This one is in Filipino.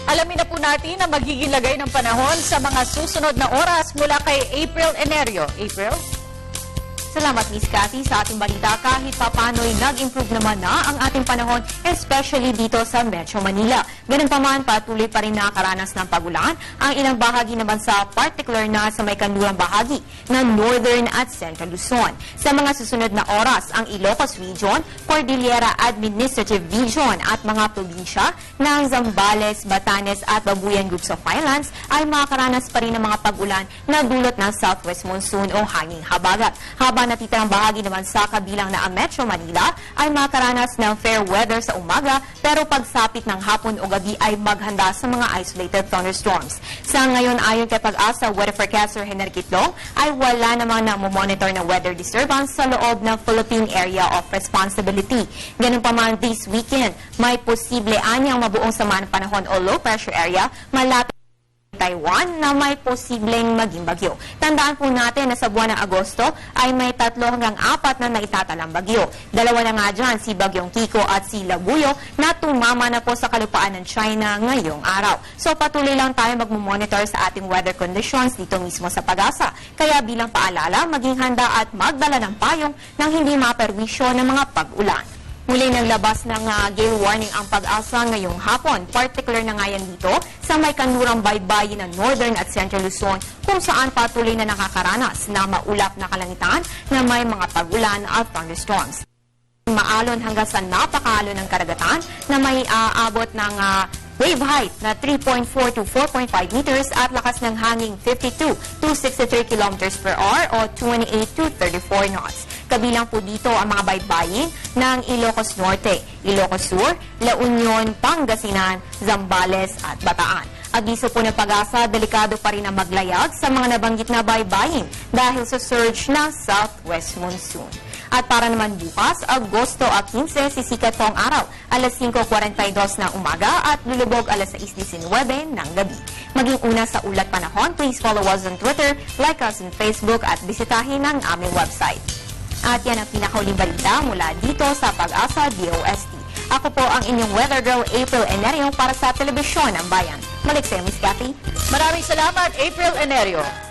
Alamin na po natin ang magiging lagay ng panahon sa mga susunod na oras mula kay April Enerio. April? Salamat, Miss Cathy. Sa ating balita, kahit papano'y nag-improve naman na ang ating panahon, especially dito sa Metro Manila. Ganun pa man, patuloy pa rin nakakaranas ng pagulan ang ilang bahagi naman sa particular na sa may kanlurang bahagi ng Northern at Central Luzon. Sa mga susunod na oras, ang Ilocos Region, Cordillera Administrative Region at mga probinsya ng Zambales, Batanes at Babuyan Groups of Highlands ay makakaranas pa rin ng mga pagulan na dulot ng southwest monsoon o hanging habagat. Habang natitirang bahagi naman sa kabilang na ang Metro Manila ay makaranas ng fair weather sa umaga pero pagsapit ng hapon o gabi ay maghanda sa mga isolated thunderstorms. Sa ngayon, ayon kay Pag-asa Weather Forecaster Henry Kitlong, ay wala namang namomonitor ng weather disturbance sa loob ng Philippine Area of Responsibility. Ganun pa man this weekend, may posible anyang mabuong samaan ng panahon o low pressure area malapit Taiwan na may posibleng maging bagyo. Tandaan po natin na sa buwan ng Agosto ay may 3 hanggang 4 na naitatalang bagyo. Dalawa na nga dyan, si Bagyong Kiko at si Labuyo na tumama na po sa kalupaan ng China ngayong araw. So patuloy lang tayo magmumonitor sa ating weather conditions dito mismo sa Pag-asa. Kaya bilang paalala, maging handa at magdala ng payong nang hindi maperwisyo ng mga pag-ulan. Muli naglabas ng gale warning ang Pag-asa ngayong hapon. Particular na nga yan dito sa may kanlurang baybayin ng Northern at Central Luzon kung saan patuloy na nakakaranas na maulap na kalangitan na may mga pag-ulan at thunderstorms. Maalon hanggang sa napakaalon ng karagatan na may aabot ng wave height na 3.4 to 4.5 meters at lakas ng hangin 52 to 63 kilometers per hour o 28 to 34 knots. Kabilang po dito ang mga baybayin ng Ilocos Norte, Ilocos Sur, La Union, Pangasinan, Zambales at Bataan. Abiso po ng Pag-asa, delikado pa rin ang maglayag sa mga nabanggit na baybayin dahil sa surge ng southwest monsoon. At para naman bukas, Agosto 15, sisikat po ang araw, alas 5:42 ng umaga at lulubog alas 6:19 ng gabi. Maging una sa ulat panahon, please follow us on Twitter, like us on Facebook at bisitahin ang aming website. At yan ang pinakauling balita mula dito sa Pag-asa DOST. Ako po ang inyong weather girl, April Enerio, para sa Telebisyon ng Bayan. Balik sa'yo, Miss Cathy. Maraming salamat, April Enerio.